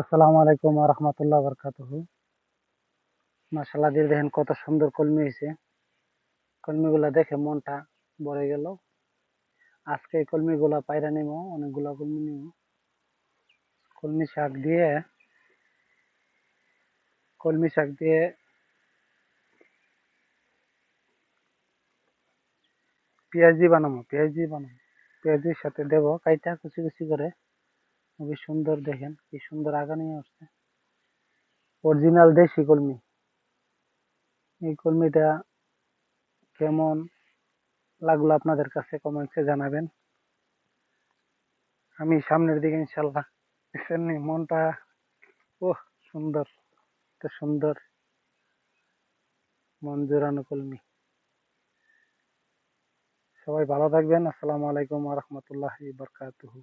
আসসালামু আলাইকুম ওয়া রাহমাতুল্লাহি ওয়া বারাকাতুহু। মাশাআল্লাহ দিয়ে দেখেন কত সুন্দর কলমি হইছে। কলমিগুলা দেখে মনটা ভরে গেল। আজকে এই কলমিগুলা পাইরা নিমু, অনেকগুলা কলমি নিমু। কলমি শাক দিয়ে কলমি শাক দিয়ে পেঁয়াজি বানাবো। পেঁয়াজির সাথে দেব কাইটা কুচি কুচি করে। খুবই সুন্দর দেখেন কি সুন্দর আগা নিয়ে আসছে। অরিজিনাল দেশি কলমি। এই কলমিটা কেমন লাগলো আপনাদের কাছে কমেন্টসে জানাবেন। আমি সামনের দিকে ইনশাল্লাহ দেখছেন নি মনটা ওহ সুন্দর, এত সুন্দর মন জোড়ানো কলমি। সবাই ভালো থাকবেন। আসসালামু আলাইকুম ওয়া রাহমাতুল্লাহি ওয়া বারাকাতুহু।